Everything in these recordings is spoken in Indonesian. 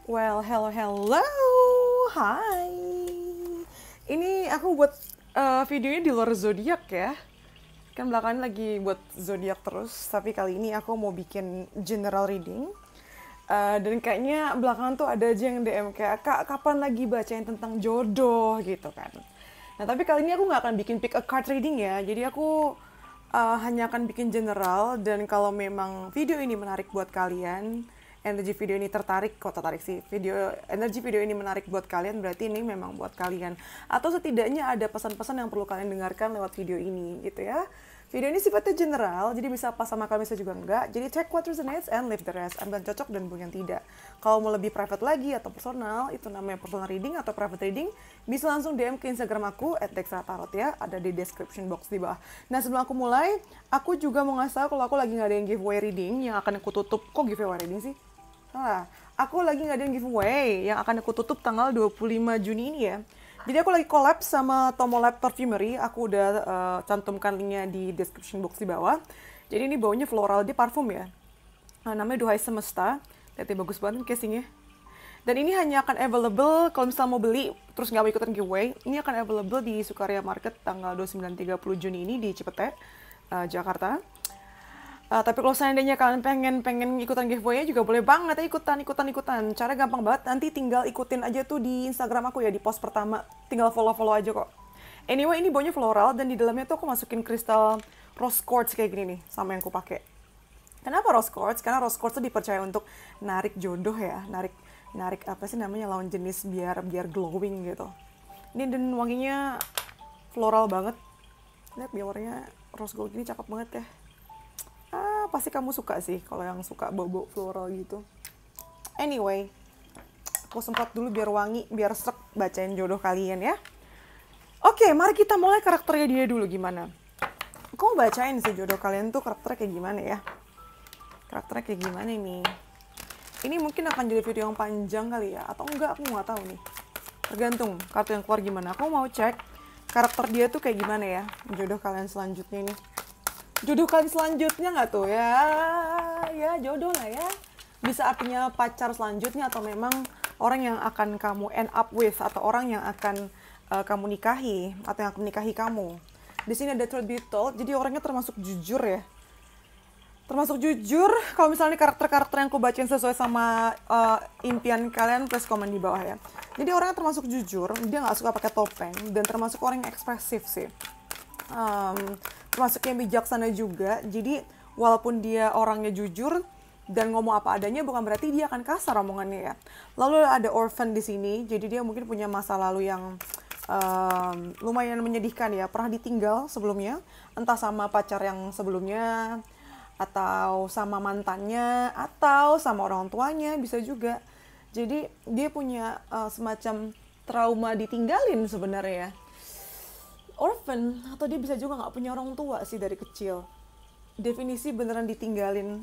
Well, hello, hello, hai. Ini aku buat videonya di luar zodiak ya. Kan belakangan lagi buat zodiak terus, tapi kali ini aku mau bikin general reading. Dan kayaknya belakangan tuh ada aja yang DM kayak, Kak, kapan lagi bacain tentang jodoh gitu kan. Nah, tapi kali ini aku nggak akan bikin pick a card reading ya. Jadi aku hanya akan bikin general, dan kalau memang video ini menarik buat kalian, energi video ini tertarik sih, energi video ini menarik buat kalian, berarti ini memang buat kalian. Atau setidaknya ada pesan-pesan yang perlu kalian dengarkan lewat video ini gitu ya. Video ini sifatnya general, jadi bisa pas sama kalian, bisa juga enggak. Jadi check what resonates and leave the rest. Ambil yang cocok dan buang yang tidak. Kalau mau lebih private lagi atau personal, itu namanya personal reading atau private reading, bisa langsung DM ke Instagram aku @dexratarot ya, ada di description box di bawah. Nah, sebelum aku mulai, aku juga mau ngasih tahu kalau aku lagi ngadain giveaway reading yang akan aku tutup. Kok giveaway reading sih? Salah. Aku lagi ngadain giveaway yang akan aku tutup tanggal 25 Juni ini ya. Jadi aku lagi collab sama Tomolab Perfumery. Aku udah cantumkan linknya di description box di bawah. Jadi ini baunya floral, dia parfum ya. Namanya Duhai Semesta. Lihat bagus banget casingnya. Dan ini hanya akan available kalau misalnya mau beli terus nggak mau ikutan giveaway. Ini akan available di Sukaria Market tanggal 29-30 Juni ini di Cipete, Jakarta. Tapi kalau seandainya kalian pengen ikutan giveaway juga boleh banget ya, ikutan. Cara gampang banget, nanti tinggal ikutin aja tuh di Instagram aku ya, di post pertama. Tinggal follow aja kok. Anyway, ini baunya floral dan di dalamnya tuh aku masukin kristal rose quartz kayak gini nih, sama yang aku pakai. Kenapa rose quartz? Karena rose quartz tuh dipercaya untuk narik jodoh ya, narik apa sih namanya, lawan jenis biar glowing gitu. Ini dan wanginya floral banget. Lihat biar warnanya rose gold gini, cakep banget ya. Pasti kamu suka sih kalau yang suka bau-bau floral gitu. Anyway, aku semprot dulu biar wangi, biar srek bacain jodoh kalian ya. Oke, mari kita mulai. Karakternya dia dulu gimana. Aku mau bacain sih jodoh kalian tuh karakternya kayak gimana ya. Karakternya kayak gimana nih. Ini mungkin akan jadi video yang panjang kali ya, atau enggak, aku nggak tahu nih. Tergantung kartu yang keluar gimana. Aku mau cek karakter dia tuh kayak gimana ya, jodoh kalian selanjutnya nih. Jodoh kalian selanjutnya nggak tuh ya, jodoh lah ya. Bisa artinya pacar selanjutnya, atau memang orang yang akan kamu end up with, atau orang yang akan kamu nikahi, atau yang akan menikahi kamu. Di sini ada truth be told, jadi orangnya termasuk jujur ya. Termasuk jujur. Kalau misalnya karakter-karakter yang aku bacain sesuai sama impian kalian, please komen di bawah ya. Jadi orangnya termasuk jujur, dia nggak suka pakai topeng, dan termasuk orang yang ekspresif sih. Termasuk yang bijaksana juga. Jadi walaupun dia orangnya jujur dan ngomong apa adanya, bukan berarti dia akan kasar omongannya ya. Lalu ada orphan di sini, jadi dia mungkin punya masa lalu yang lumayan menyedihkan ya. Pernah ditinggal sebelumnya, entah sama pacar yang sebelumnya, atau sama mantannya, atau sama orang tuanya, bisa juga. Jadi dia punya semacam trauma ditinggalin sebenarnya. Orphan, atau dia bisa juga nggak punya orang tua sih dari kecil. Definisi beneran ditinggalin,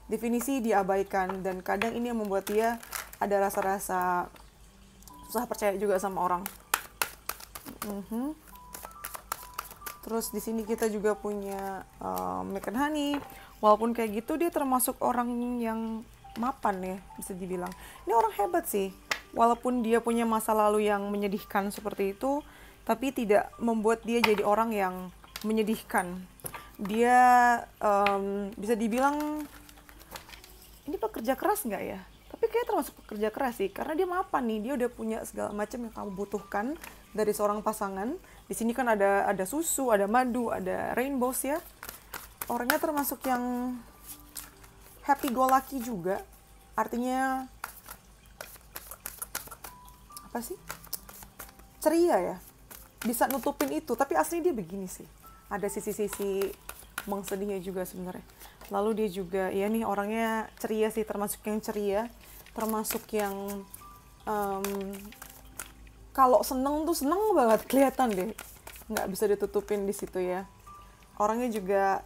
definisi diabaikan, dan kadang ini yang membuat dia ada rasa-rasa susah percaya juga sama orang. Terus di sini kita juga punya Megan Honey. Walaupun kayak gitu, dia termasuk orang yang mapan ya, bisa dibilang. Ini orang hebat sih. Walaupun dia punya masa lalu yang menyedihkan seperti itu, tapi tidak membuat dia jadi orang yang menyedihkan. Dia bisa dibilang, ini pekerja keras nggak ya? Tapi kayak termasuk pekerja keras sih, karena dia mapan nih. Dia udah punya segala macam yang kamu butuhkan dari seorang pasangan. Di sini kan ada susu, ada madu, ada rainbows ya. Orangnya termasuk yang happy go lucky juga. Artinya apa sih? Ceria ya. Bisa nutupin itu, tapi aslinya dia begini sih. Ada sisi-sisi mengsedihnya juga sebenarnya. Lalu dia juga, ya nih orangnya ceria sih, termasuk yang ceria, termasuk yang kalau seneng tuh seneng banget, kelihatan deh, nggak bisa ditutupin di situ ya. Orangnya juga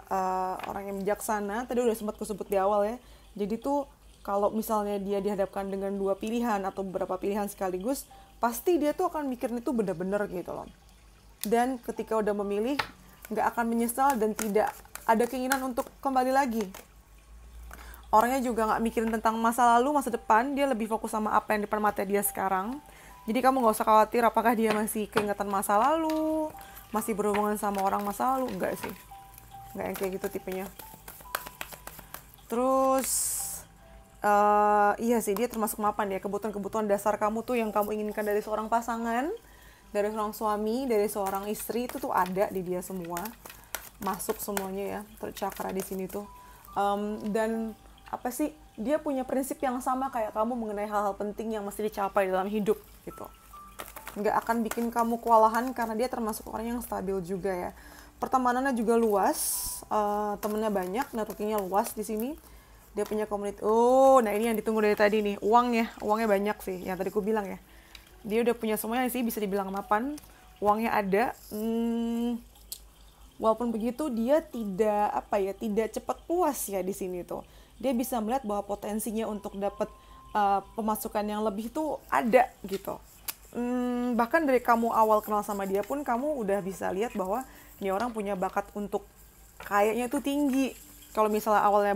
orang yang bijaksana, tadi udah sempat kusebut di awal ya. Jadi tuh kalau misalnya dia dihadapkan dengan dua pilihan atau beberapa pilihan sekaligus, pasti dia tuh akan mikirin itu bener-bener gitu loh. Dan ketika udah memilih, nggak akan menyesal dan tidak ada keinginan untuk kembali lagi. Orangnya juga nggak mikirin tentang masa lalu, masa depan, dia lebih fokus sama apa yang di depan mata dia sekarang. Jadi kamu nggak usah khawatir apakah dia masih keingetan masa lalu, masih berhubungan sama orang masa lalu, enggak sih. Enggak yang kayak gitu tipenya. Terus, iya sih dia termasuk mapan ya, kebutuhan-kebutuhan dasar kamu tuh yang kamu inginkan dari seorang pasangan, dari seorang suami, dari seorang istri itu tuh ada di dia semua. Masuk semuanya ya, tercakra di sini tuh. Dan apa sih, dia punya prinsip yang sama kayak kamu mengenai hal-hal penting yang mesti dicapai dalam hidup gitu. Nggak akan bikin kamu kewalahan karena dia termasuk orang yang stabil juga ya. Pertemanannya juga luas, temennya banyak, networkingnya luas di sini. Dia punya komunitas. Oh, nah ini yang ditunggu dari tadi nih, uangnya banyak sih, yang tadi aku bilang ya. Dia udah punya semuanya sih, bisa dibilang mapan. Uangnya ada. Walaupun begitu dia tidak cepat puas ya di sini tuh. Dia bisa melihat bahwa potensinya untuk dapat pemasukan yang lebih tuh ada gitu. Bahkan dari kamu awal kenal sama dia pun kamu udah bisa lihat bahwa ini orang punya bakat untuk kayaknya tuh tinggi. Kalau misalnya awalnya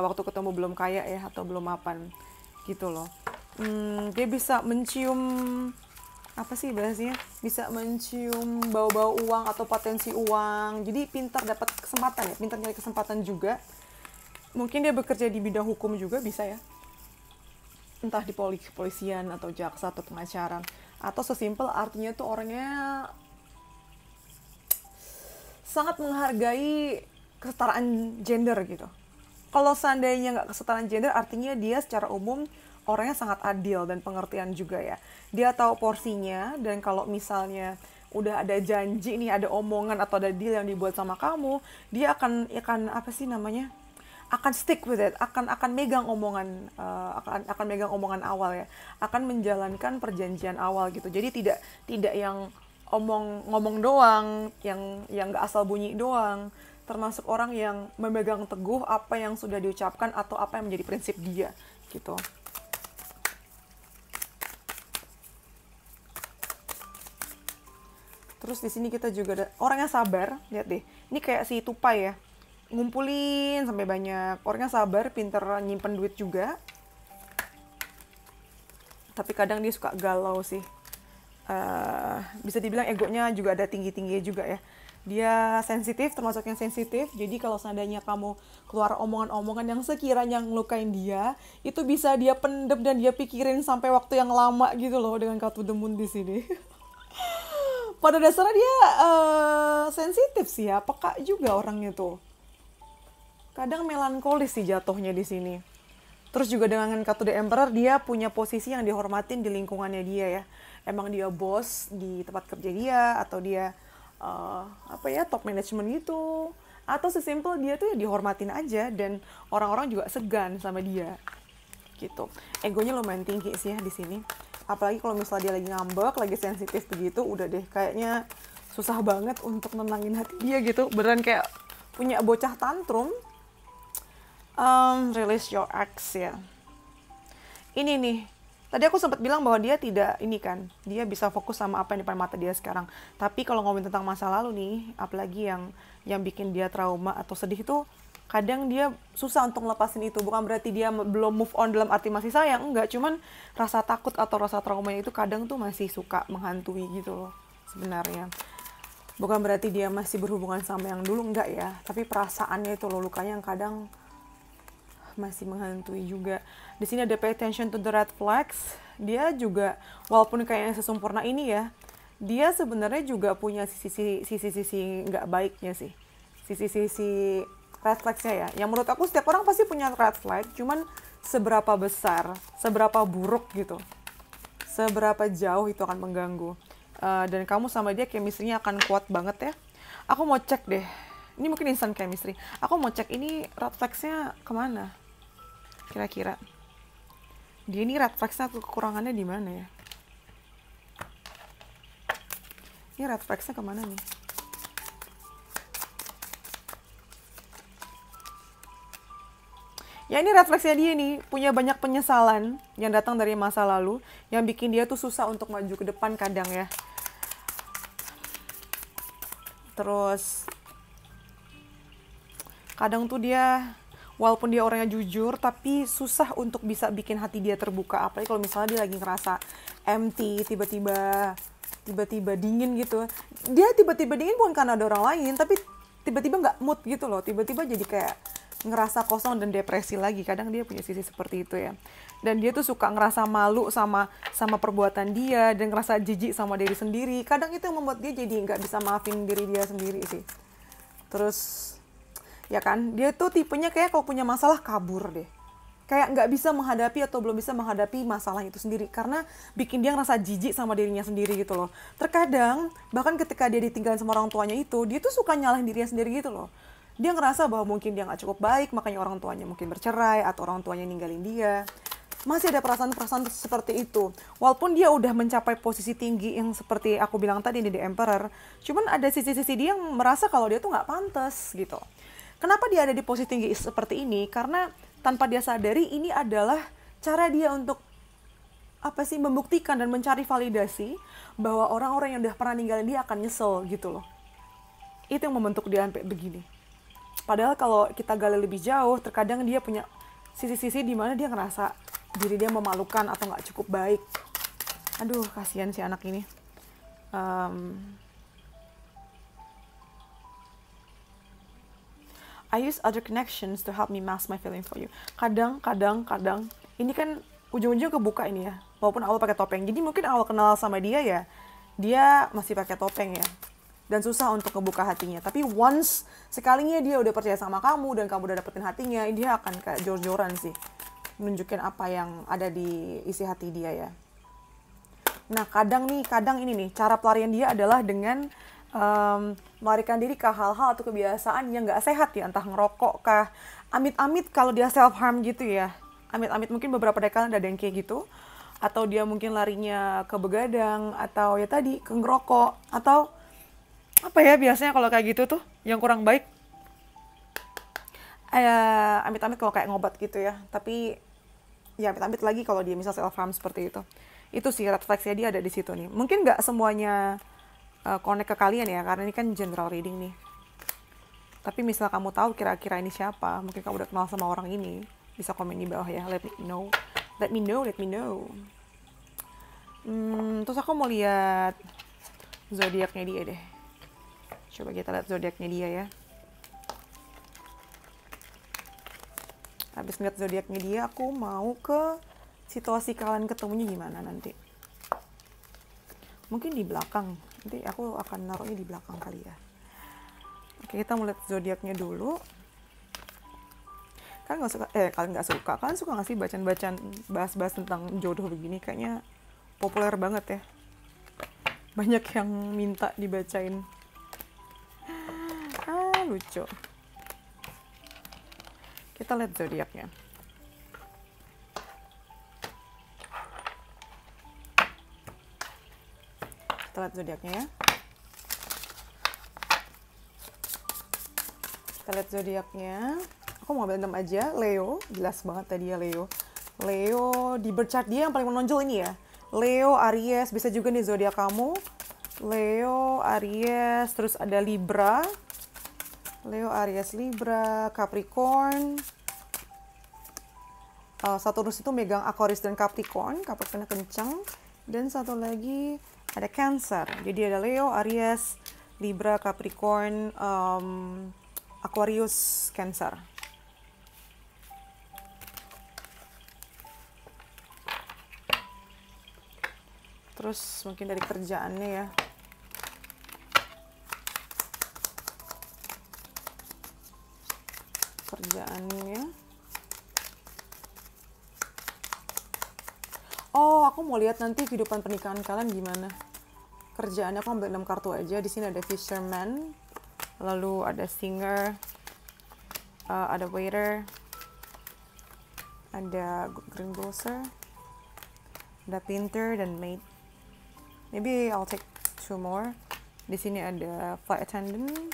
waktu ketemu belum kaya ya atau belum mapan gitu loh. Dia bisa mencium apa sih bahasanya, bisa mencium bau-bau uang atau potensi uang. Jadi pintar dapat kesempatan ya, pintar nyari kesempatan juga. Mungkin dia bekerja di bidang hukum juga bisa ya, entah di polisian atau jaksa atau pengacara, atau sesimpel artinya tuh orangnya sangat menghargai kesetaraan gender gitu. Kalau seandainya nggak kesetaraan gender, artinya dia secara umum orangnya sangat adil dan pengertian juga ya. Dia tahu porsinya, dan kalau misalnya udah ada janji nih, ada omongan atau ada deal yang dibuat sama kamu, dia akan apa sih namanya, akan stick with it, akan megang omongan, akan megang omongan awal ya, akan menjalankan perjanjian awal gitu. Jadi tidak yang ngomong doang, yang nggak asal bunyi doang. Termasuk orang yang memegang teguh apa yang sudah diucapkan atau apa yang menjadi prinsip dia gitu. Terus di sini kita juga ada orangnya sabar, lihat deh. Ini kayak si tupai ya, ngumpulin sampai banyak. Orangnya sabar, pinter nyimpen duit juga. Tapi kadang dia suka galau sih. Bisa dibilang egonya juga ada tinggi-tingginya juga ya. Dia sensitif, termasuk yang sensitif. Jadi kalau seandainya kamu keluar omongan-omongan yang sekiranya ngelukain dia, itu bisa dia pendem dan dia pikirin sampai waktu yang lama gitu loh dengan kartu the moon di sini. Pada dasarnya dia sensitif sih ya, peka juga orangnya tuh. Kadang melankolis sih jatuhnya di sini. Terus juga dengan kartu The Emperor, dia punya posisi yang dihormatin di lingkungannya dia ya. Emang dia bos di tempat kerja dia, atau dia top management gitu. Atau sesimpel dia tuh ya dihormatin aja, dan orang-orang juga segan sama dia gitu. Egonya lumayan tinggi sih ya di sini. Apalagi kalau misalnya dia lagi ngambek, lagi sensitif begitu, udah deh kayaknya susah banget untuk nenangin hati dia gitu. Beneran kayak punya bocah tantrum. Release your ex ya. Ini nih, tadi aku sempat bilang bahwa dia tidak ini kan, dia bisa fokus sama apa yang di depan mata dia sekarang. Tapi kalau ngomongin tentang masa lalu nih, apalagi yang bikin dia trauma atau sedih itu, kadang dia susah untuk ngelepasin itu. Bukan berarti dia belum move on dalam arti masih sayang, enggak. Cuman rasa takut atau rasa traumanya itu kadang tuh masih suka menghantui gitu loh sebenarnya. Bukan berarti dia masih berhubungan sama yang dulu, enggak ya. Tapi perasaannya itu loh, lukanya yang kadang masih menghantui juga. Di sini ada pay attention to the red flags. Dia juga walaupun kayaknya sesempurna ini ya, dia sebenarnya juga punya sisi-sisi nggak baiknya sih. Sisi-sisi red flagsnya ya. Yang menurut aku setiap orang pasti punya red flag, cuman seberapa besar, seberapa buruk gitu, seberapa jauh itu akan mengganggu. Dan kamu sama dia chemistry-nya akan kuat banget ya. Aku mau cek deh. Ini mungkin instant chemistry. Aku mau cek ini red flags-nya kemana? Kira-kira. Dia ini red flags-nya kekurangannya di mana ya? Ini red flags-nya kemana nih? Ya ini red flags-nya dia nih, punya banyak penyesalan yang datang dari masa lalu, yang bikin dia tuh susah untuk maju ke depan kadang ya. Terus kadang tuh dia walaupun dia orangnya jujur, tapi susah untuk bisa bikin hati dia terbuka. Apalagi kalau misalnya dia lagi ngerasa empty, tiba-tiba dingin gitu. Dia tiba-tiba dingin bukan karena ada orang lain, tapi tiba-tiba nggak mood gitu loh. Tiba-tiba jadi kayak ngerasa kosong dan depresi lagi. Kadang dia punya sisi seperti itu ya. Dan dia tuh suka ngerasa malu sama perbuatan dia dan ngerasa jijik sama diri sendiri. Kadang itu yang membuat dia jadi nggak bisa maafin diri dia sendiri sih. Terus ya kan, dia tuh tipenya kayak kalau punya masalah kabur deh. Kayak nggak bisa menghadapi atau belum bisa menghadapi masalah itu sendiri. Karena bikin dia ngerasa jijik sama dirinya sendiri gitu loh. Terkadang, bahkan ketika dia ditinggalin sama orang tuanya itu, dia tuh suka nyalahin dirinya sendiri gitu loh. Dia ngerasa bahwa mungkin dia nggak cukup baik, makanya orang tuanya mungkin bercerai, atau orang tuanya ninggalin dia. Masih ada perasaan-perasaan seperti itu. Walaupun dia udah mencapai posisi tinggi yang seperti aku bilang tadi di The Emperor, cuman ada sisi-sisi dia yang merasa kalau dia tuh nggak pantas gitu. Kenapa dia ada di posisi tinggi seperti ini? Karena tanpa dia sadari ini adalah cara dia untuk membuktikan dan mencari validasi bahwa orang-orang yang udah pernah ninggalin dia akan nyesel gitu loh. Itu yang membentuk dia sampai begini. Padahal kalau kita gali lebih jauh, terkadang dia punya sisi-sisi di mana dia ngerasa diri dia memalukan atau nggak cukup baik. Aduh, kasihan si anak ini. I use other connections to help me mask my feeling for you. Kadang, ini kan ujung-ujung kebuka ini ya. Walaupun awal pakai topeng. Jadi mungkin awal kenal sama dia ya, dia masih pakai topeng ya. Dan susah untuk ngebuka hatinya. Tapi once, sekalinya dia udah percaya sama kamu dan kamu udah dapetin hatinya, dia akan kayak jor-joran sih. Nunjukin apa yang ada di isi hati dia ya. Nah, kadang ini nih, cara pelarian dia adalah dengan melarikan diri ke hal-hal atau kebiasaan yang nggak sehat ya, entah ngerokok kah, amit-amit kalau dia self harm gitu ya, amit-amit mungkin beberapa dari kalian ada yang kayak gitu, atau dia mungkin larinya ke begadang, atau ya tadi ke ngerokok, atau apa ya biasanya kalau kayak gitu tuh yang kurang baik, amit-amit kalau kayak ngobat gitu ya, tapi ya amit-amit lagi kalau dia misal self harm seperti itu sih refleksinya dia ada di situ nih. Mungkin nggak semuanya connect ke kalian ya, karena ini kan general reading nih. Tapi misal kamu tahu kira-kira ini siapa, mungkin kamu udah kenal sama orang ini, bisa komen di bawah ya, let me know. Terus aku mau lihat zodiaknya dia deh. Coba kita lihat zodiaknya dia ya. Habis ngeliat zodiaknya dia, aku mau ke situasi kalian ketemunya gimana nanti. Mungkin di belakang. Nanti aku akan naruhnya di belakang kali ya. Oke, kita mau lihat zodiaknya dulu. Kalian nggak suka. Kalian suka nggak sih bacaan bahas-bahas tentang jodoh begini? Kayaknya populer banget ya. Banyak yang minta dibacain. Lucu. Kita lihat zodiaknya. Kita lihat zodiaknya ya. Kita lihat zodiaknya. Aku mau ambil 6 aja. Leo, jelas banget tadi ya Leo. Leo di birth chart dia yang paling menonjol ini ya. Leo, Aries, bisa juga nih zodiak kamu. Leo, Aries, terus ada Libra. Leo, Aries, Libra, Capricorn. Saturnus itu megang Aquarius dan Capricorn. Capricorn kencang. Dan satu lagi ada Cancer. Jadi ada Leo, Aries, Libra, Capricorn, Aquarius, Cancer. Terus mungkin dari kerjaannya ya. Kerjaannya. Oh, aku mau lihat nanti kehidupan pernikahan kalian gimana. Kerjaannya aku ambil 6 kartu aja. Di sini ada fisherman, lalu ada singer, ada waiter, ada greengrocer, ada painter dan maid. Maybe I'll take 2 more. Di sini ada flight attendant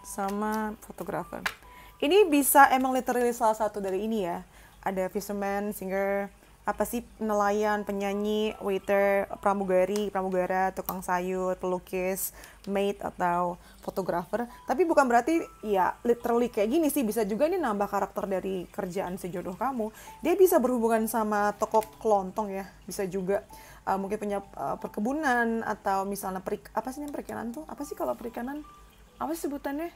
sama photographer. Ini bisa emang literally salah satu dari ini ya. Ada fisherman, singer, apa sih, nelayan, penyanyi, waiter, pramugari, pramugara, tukang sayur, pelukis, maid atau fotografer. Tapi bukan berarti ya literally kayak gini sih, bisa juga ini nambah karakter dari kerjaan si jodoh kamu. Dia bisa berhubungan sama toko kelontong ya, bisa juga mungkin punya perkebunan atau misalnya apa sih perikanan tuh? Apa sih kalau perikanan? Apa sih sebutannya?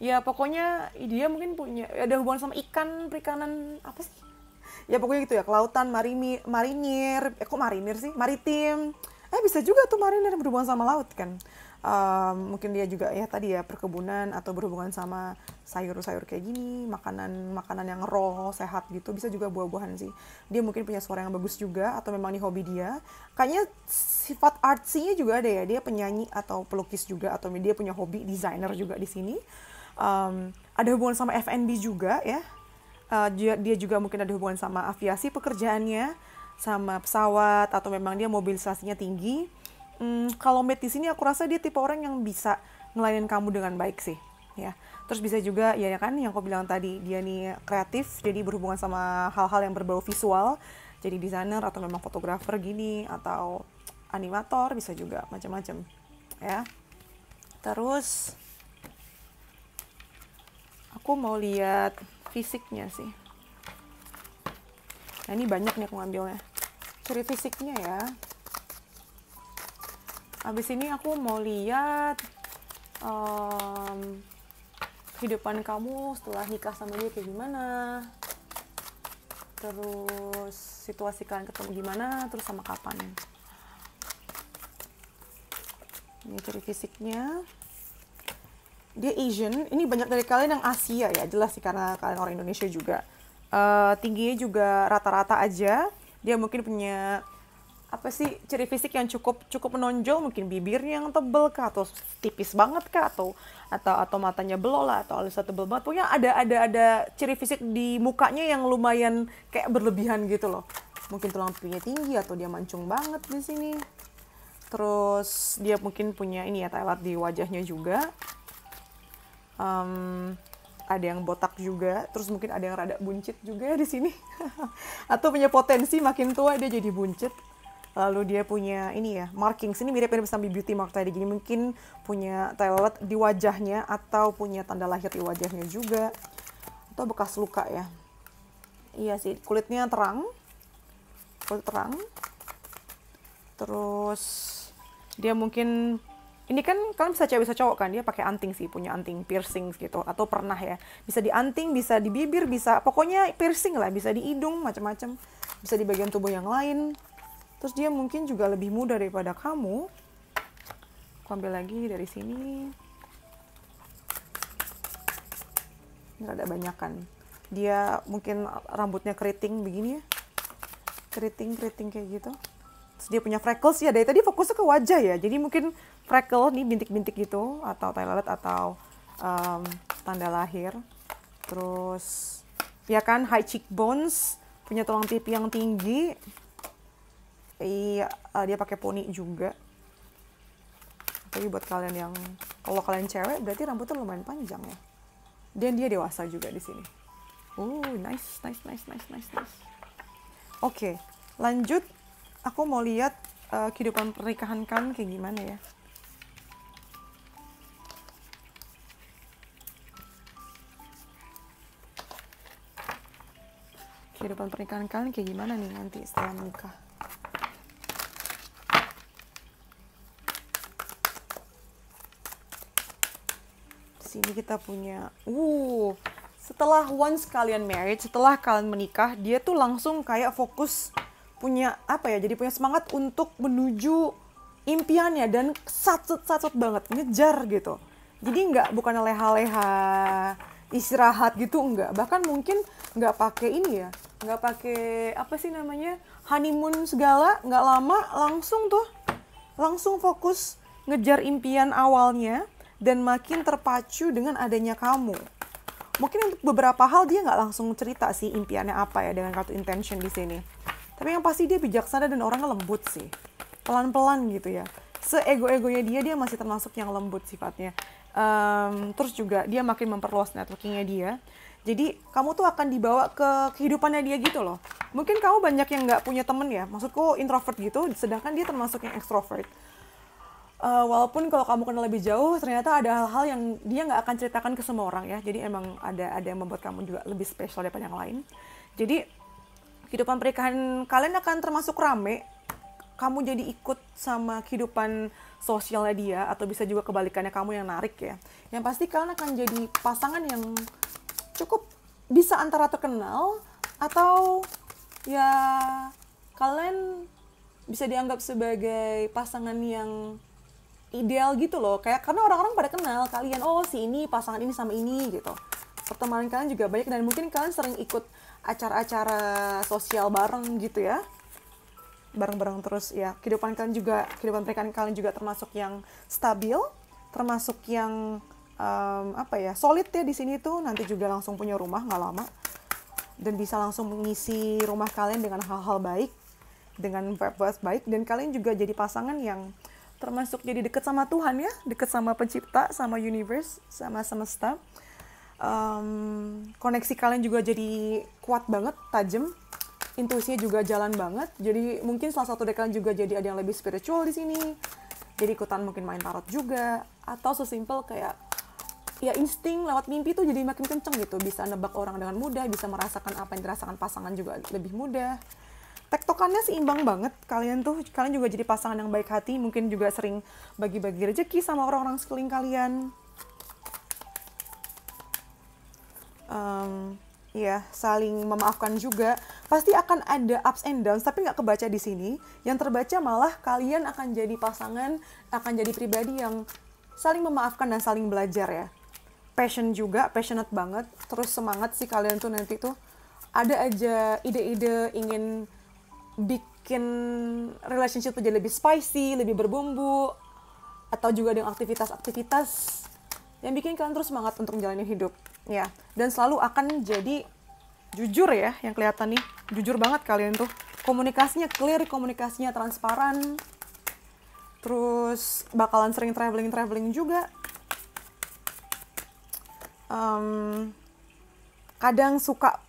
Ya pokoknya dia mungkin punya ada hubungan sama ikan, perikanan apa sih? Ya pokoknya gitu ya, kelautan, marinir, kok marinir sih? Maritim. Bisa juga tuh marinir berhubungan sama laut kan. Mungkin dia juga ya tadi ya perkebunan atau berhubungan sama sayur-sayur kayak gini, makanan yang raw, sehat gitu, bisa juga buah-buahan sih. Dia mungkin punya suara yang bagus juga atau memang ini hobi dia. Kayaknya sifat artsy-nya juga ada ya, dia penyanyi atau pelukis juga atau dia punya hobi desainer juga di sini. Ada hubungan sama F&B juga ya. Dia juga mungkin ada hubungan sama aviasi pekerjaannya, sama pesawat atau memang dia mobilisasinya tinggi. Kalau Matt di sini aku rasa dia tipe orang yang bisa ngelayanin kamu dengan baik sih, ya. Terus bisa juga ya kan yang aku bilang tadi, dia nih kreatif, jadi berhubungan sama hal-hal yang berbau visual, jadi desainer atau memang fotografer gini atau animator bisa juga macam-macam, ya. Terus aku mau lihat fisiknya sih. Nah ini banyak nih aku ngambilnya. Ciri fisiknya ya. Habis ini aku mau lihat kehidupan kamu setelah nikah sama dia kayak gimana. Terus situasi kalian ketemu gimana, terus sama kapan. Ini ciri fisiknya. Dia Asian, ini banyak dari kalian yang Asia ya, jelas sih karena kalian orang Indonesia juga. Tingginya juga rata-rata aja. Dia mungkin punya apa sih ciri fisik yang cukup menonjol, mungkin bibirnya yang tebel kah atau tipis banget kah atau matanya belok lah atau alisnya tebel banget. Pokoknya ada ciri fisik di mukanya yang lumayan kayak berlebihan gitu loh. Mungkin tulang pipinya tinggi atau dia mancung banget di sini. Terus dia mungkin punya ini ya, tailat di wajahnya juga. Ada yang botak juga, terus mungkin ada yang rada buncit juga ya di sini. Atau punya potensi makin tua dia jadi buncit. Lalu dia punya ini ya, markings, ini mirip-mirip sama beauty mark tadi. Jadi mungkin punya tailat di wajahnya atau punya tanda lahir di wajahnya juga. Atau bekas luka ya. Iya sih, kulitnya terang. Kulit terang. Terus dia mungkin ini kan kalian bisa cewek bisa cowok kan, dia pakai anting sih, punya anting piercing gitu atau pernah ya, bisa di anting, bisa di bibir, bisa pokoknya piercing lah, bisa di hidung, macam-macam, bisa di bagian tubuh yang lain. Terus dia mungkin juga lebih muda daripada kamu. Aku ambil lagi dari sini. Ini ada banyakan. Dia mungkin rambutnya keriting begini ya, keriting kayak gitu. Terus dia punya freckles ya, dari tadi fokusnya ke wajah ya, jadi mungkin freckle nih bintik-bintik gitu atau tailat atau tanda lahir. Terus ya kan high cheekbones, punya tulang pipi yang tinggi. Iya, dia pakai poni juga. Tapi buat kalian yang kalau kalian cewek berarti rambutnya lumayan panjang ya. Dan dia dewasa juga di sini. Nice. Oke, lanjut. Aku mau lihat kehidupan pernikahan kan kayak gimana ya. Kehidupan pernikahan kalian kayak gimana nih nanti setelah menikah. Di sini kita punya, setelah once kalian married, setelah kalian menikah, dia tuh langsung kayak fokus punya apa ya, jadi punya semangat untuk menuju impiannya dan satset banget ngejar gitu. Jadi bukan leha-leha istirahat gitu, enggak, bahkan mungkin nggak pakai ini ya, nggak pakai apa sih namanya honeymoon segala, nggak lama langsung fokus ngejar impian awalnya dan makin terpacu dengan adanya kamu. Mungkin untuk beberapa hal dia nggak langsung cerita sih impiannya apa ya dengan kartu intention di sini. Tapi yang pasti dia bijaksana dan orangnya lembut sih. Pelan-pelan gitu ya. Se-ego-egonya dia masih termasuk yang lembut sifatnya. Terus juga dia makin memperluas networkingnya dia. Jadi kamu tuh akan dibawa ke kehidupannya dia gitu loh. Mungkin kamu banyak yang nggak punya temen ya, maksudku introvert gitu, sedangkan dia termasuk yang extrovert. Walaupun kalau kamu kenal lebih jauh, ternyata ada hal-hal yang dia nggak akan ceritakan ke semua orang ya. Jadi emang ada yang membuat kamu juga lebih spesial daripada yang lain. Jadi kehidupan pernikahan kalian akan termasuk rame. Kamu jadi ikut sama kehidupan sosialnya dia, atau bisa juga kebalikannya kamu yang narik ya. Yang pasti kalian akan jadi pasangan yang cukup bisa antara terkenal atau ya kalian bisa dianggap sebagai pasangan yang ideal gitu loh. Kayak karena orang-orang pada kenal kalian, oh si ini pasangan ini sama ini gitu. Pertemanan kalian juga banyak dan mungkin kalian sering ikut acara-acara sosial bareng gitu ya. Bareng-bareng terus ya. Kehidupan pernikahan kalian juga termasuk yang stabil, termasuk yang solid ya di sini tuh. Nanti juga langsung punya rumah nggak lama dan bisa langsung mengisi rumah kalian dengan hal-hal baik, dengan vibes baik, dan kalian juga jadi pasangan yang termasuk jadi deket sama Tuhan ya, deket sama pencipta, sama universe, sama semesta. Koneksi kalian juga jadi kuat banget, tajam, intuisinya juga jalan banget. Jadi mungkin salah satu dari kalian juga jadi ada yang lebih spiritual di sini, jadi ikutan mungkin main tarot juga, atau sesimpel kayak ya insting lewat mimpi tuh jadi makin kenceng gitu, bisa nebak orang dengan mudah, bisa merasakan apa yang dirasakan pasangan juga lebih mudah. Tektokannya seimbang banget, kalian juga jadi pasangan yang baik hati, mungkin juga sering bagi-bagi rezeki sama orang-orang sekeliling kalian. Ya, saling memaafkan juga. Pasti akan ada ups and downs, tapi nggak kebaca di sini. Yang terbaca malah kalian akan jadi pasangan, akan jadi pribadi yang saling memaafkan dan saling belajar ya. Passionate banget, terus semangat sih kalian tuh nanti tuh. Ada aja ide-ide ingin bikin relationship jadi lebih spicy, lebih berbumbu, atau juga dengan aktivitas-aktivitas yang bikin kalian terus semangat untuk menjalani hidup ya. Dan selalu akan jadi jujur ya, yang kelihatan nih, jujur banget kalian tuh. Komunikasinya clear, komunikasinya transparan, terus bakalan sering traveling juga. Kadang suka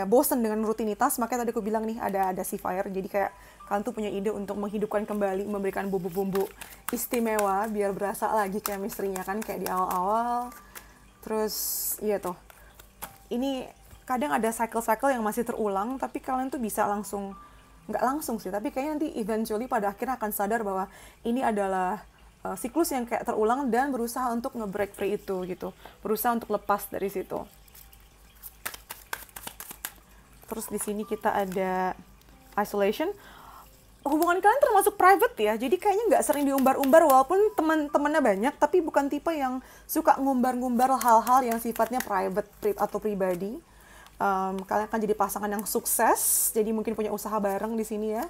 bosan dengan rutinitas, makanya tadi aku bilang nih ada si fire. Jadi kayak kalian tuh punya ide untuk menghidupkan kembali, memberikan bumbu-bumbu istimewa biar berasa lagi chemistry-nya kan kayak di awal-awal. Terus iya tuh, ini kadang ada cycle-cycle yang masih terulang, tapi kalian tuh bisa nggak langsung sih, tapi kayaknya nanti eventually pada akhirnya akan sadar bahwa ini adalah siklus yang kayak terulang dan berusaha untuk nge-break free itu gitu, berusaha untuk lepas dari situ. Terus di sini kita ada isolation. Hubungan kalian termasuk private ya, jadi kayaknya nggak sering diumbar-umbar walaupun teman-temannya banyak, tapi bukan tipe yang suka ngumbar-ngumbar hal-hal yang sifatnya private atau pribadi. Kalian akan jadi pasangan yang sukses, jadi mungkin punya usaha bareng di sini ya.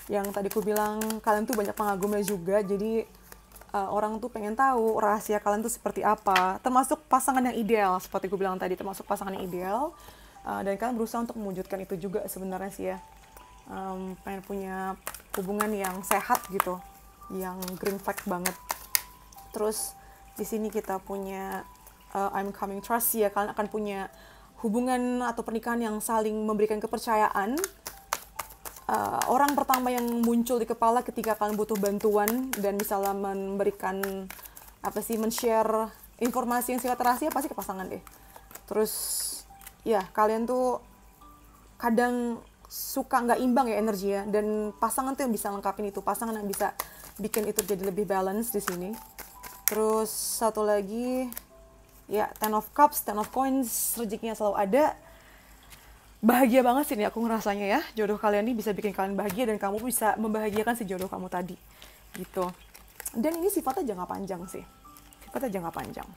Yang tadi aku bilang kalian tuh banyak pengagumnya juga, jadi orang tuh pengen tahu rahasia kalian tuh seperti apa. Termasuk pasangan yang ideal, seperti aku bilang tadi, termasuk pasangan yang ideal. Dan kalian berusaha untuk mewujudkan itu juga sebenarnya sih ya. Pengen punya hubungan yang sehat gitu, yang green flag banget. Terus di sini kita punya I'm coming trust ya, kalian akan punya hubungan atau pernikahan yang saling memberikan kepercayaan. Orang pertama yang muncul di kepala ketika kalian butuh bantuan dan misalnya memberikan men-share informasi yang sifatnya rahasia pasti ke pasangan deh. Terus ya kalian tuh kadang suka nggak imbang ya energinya, dan pasangan tuh yang bisa lengkapin itu, pasangan yang bisa bikin itu jadi lebih balance di sini. Terus satu lagi ya, Ten of Cups, Ten of Coins, rezekinya selalu ada. Bahagia banget sih nih aku ngerasanya ya, jodoh kalian ini bisa bikin kalian bahagia dan kamu bisa membahagiakan si jodoh kamu tadi gitu. Dan ini sifatnya jangka panjang sih, sifatnya jangka panjang,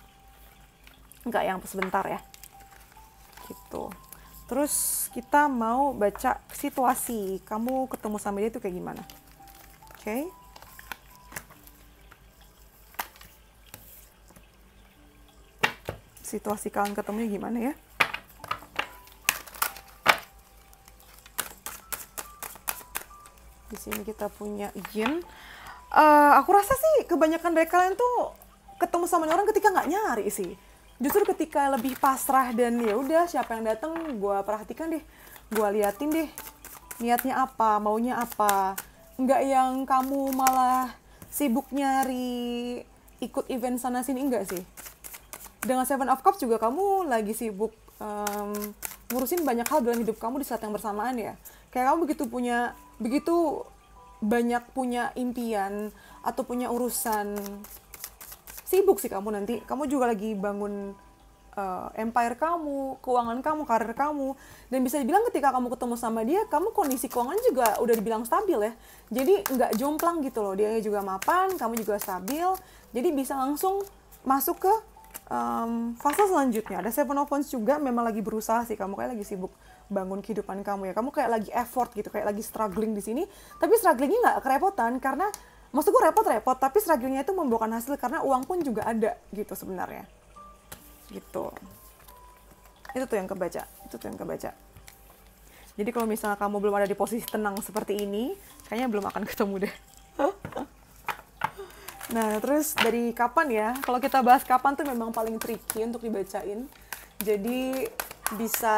nggak yang sebentar ya gitu. Terus kita mau baca situasi kamu ketemu sama dia itu kayak gimana. Oke. Situasi kalian ketemunya gimana ya. Di sini kita punya Yin. Aku rasa sih kebanyakan dari kalian tuh ketemu sama orang ketika nggak nyari sih. Justru ketika lebih pasrah dan ya udah siapa yang datang gue perhatikan deh, gue liatin deh niatnya apa, maunya apa. Enggak yang kamu malah sibuk nyari ikut event sana sini, enggak sih. Dengan Seven of Cups juga kamu lagi sibuk ngurusin banyak hal dalam hidup kamu di saat yang bersamaan ya. Kayak kamu begitu banyak punya impian atau punya urusan, sibuk sih kamu nanti. Kamu juga lagi bangun empire kamu, keuangan kamu, karir kamu. Dan bisa dibilang ketika kamu ketemu sama dia, kamu kondisi keuangan juga udah dibilang stabil ya. Jadi nggak jomplang gitu loh, dia juga mapan, kamu juga stabil. Jadi bisa langsung masuk ke fase selanjutnya. Ada Seven of Wands juga, memang lagi berusaha sih, kamu kayak lagi sibuk bangun kehidupan kamu ya. Kamu kayak lagi effort gitu, kayak lagi struggling di sini. Tapi strugglingnya nggak kerepotan, karena maksudku repot-repot, tapi strugglingnya itu membuahkan hasil karena uang pun juga ada gitu sebenarnya. Gitu. Itu tuh yang kebaca. Jadi kalau misalnya kamu belum ada di posisi tenang seperti ini, kayaknya belum akan ketemu deh. Nah, terus dari kapan ya? Kalau kita bahas kapan tuh memang paling tricky untuk dibacain. Jadi bisa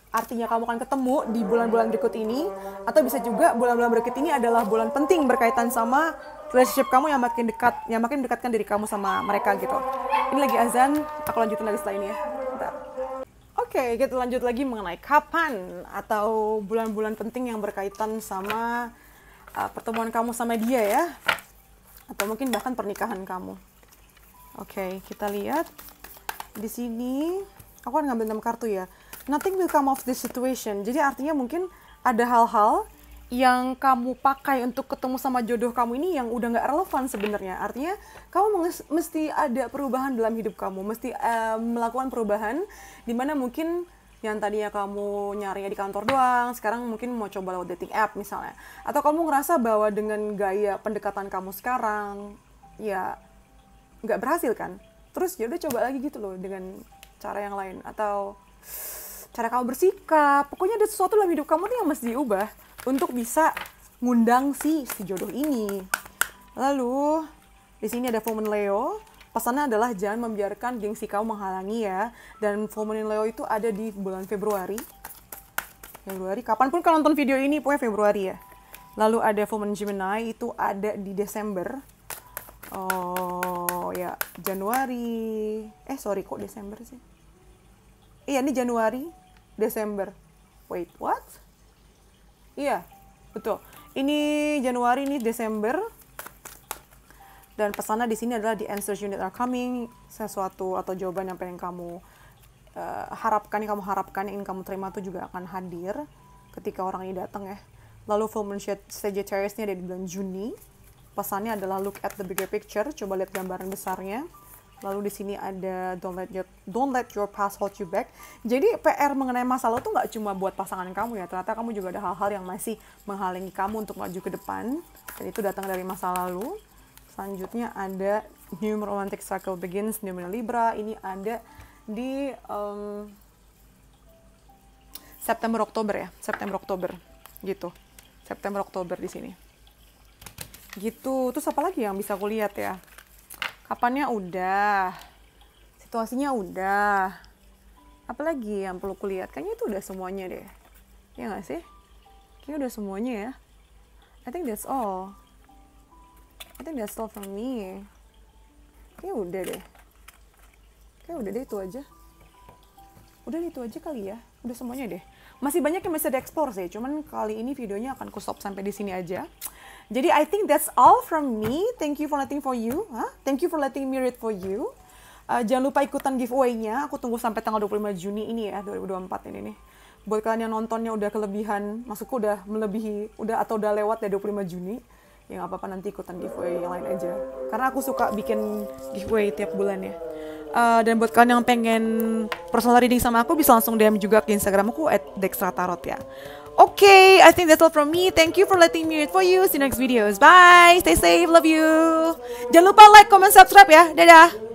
artinya kamu akan ketemu di bulan-bulan berikut ini, atau bisa juga bulan-bulan berikut ini adalah bulan penting berkaitan sama relationship kamu yang makin dekat, yang makin mendekatkan diri kamu sama mereka gitu. Ini lagi azan, aku lanjutin lagi setelah ini ya. Bentar. Oke, kita lanjut lagi mengenai kapan atau bulan-bulan penting yang berkaitan sama pertemuan kamu sama dia ya. Atau mungkin bahkan pernikahan kamu. Oke, kita lihat di sini. Aku akan ngambil 6 kartu ya. Nothing will come of this situation. Jadi artinya mungkin ada hal-hal yang kamu pakai untuk ketemu sama jodoh kamu ini yang udah nggak relevan sebenarnya. Artinya kamu mesti ada perubahan dalam hidup kamu, mesti melakukan perubahan dimana mungkin yang tadinya kamu nyarinya di kantor doang, sekarang mungkin mau coba lewat dating app misalnya. Atau kamu ngerasa bahwa dengan gaya pendekatan kamu sekarang, ya nggak berhasil kan? Terus ya udah coba lagi gitu loh dengan cara yang lain. Atau cara kamu bersikap, pokoknya ada sesuatu dalam hidup kamu tuh yang mesti diubah untuk bisa ngundang si jodoh ini. Lalu, di sini ada Full Moon Leo. Pesannya adalah jangan membiarkan gengsi kamu menghalangi ya. Dan Full Moon Leo itu ada di bulan Februari. Kapanpun kalian nonton video ini, pokoknya Februari ya. Lalu ada Full Moon Gemini, itu ada di Desember. Oh ya, Januari. Kok Desember sih? Iya, ini Januari, Desember. Wait, what? Iya, betul. Ini Januari, ini Desember. Dan pesannya di sini adalah the answers you need are coming. Sesuatu atau jawaban yang pengen kamu harapkan, yang ingin kamu terima itu juga akan hadir ketika orang ini datang ya. Lalu Full Moon Sagittarius ini ada di bulan Juni. Pesannya adalah look at the bigger picture, coba lihat gambaran besarnya. Lalu di sini ada don't let your past hold you back. Jadi PR mengenai masa lalu tuh nggak cuma buat pasangan kamu ya. Ternyata kamu juga ada hal-hal yang masih menghalangi kamu untuk maju ke depan. Dan itu datang dari masa lalu. Selanjutnya ada New Romantic Cycle Begins, New Libra. Ini ada di September-Oktober ya. September-Oktober gitu. September-Oktober di sini. Gitu. Terus apa lagi yang bisa aku lihat ya? Kapannya udah, situasinya udah, apalagi yang perlu kulihat? Kayaknya itu udah semuanya deh, ya nggak sih? Kayaknya udah semuanya ya. I think that's all from me. Kayaknya udah deh. Itu aja. Udah itu aja kali ya. Udah semuanya deh. Masih banyak yang bisa dieksplor sih. Cuman kali ini videonya akan ku stop sampai di sini aja. Jadi I think that's all from me. Thank you for letting me read for you. Jangan lupa ikutan giveaway-nya. Aku tunggu sampai tanggal 25 Juni ini ya, 2024 ini nih. Buat kalian yang nontonnya udah kelebihan, maksudku udah melebihi, udah lewat ya 25 Juni. Ya nggak apa-apa, nanti ikutan giveaway yang lain aja. Karena aku suka bikin giveaway tiap bulan ya. Dan buat kalian yang pengen personal reading sama aku, bisa langsung DM juga ke Instagram aku @dextratarot ya. Okay, I think that's all from me. Thank you for letting me read for you. See you next videos. Bye. Stay safe. Love you. Jangan lupa like, comment, subscribe ya. Dadah.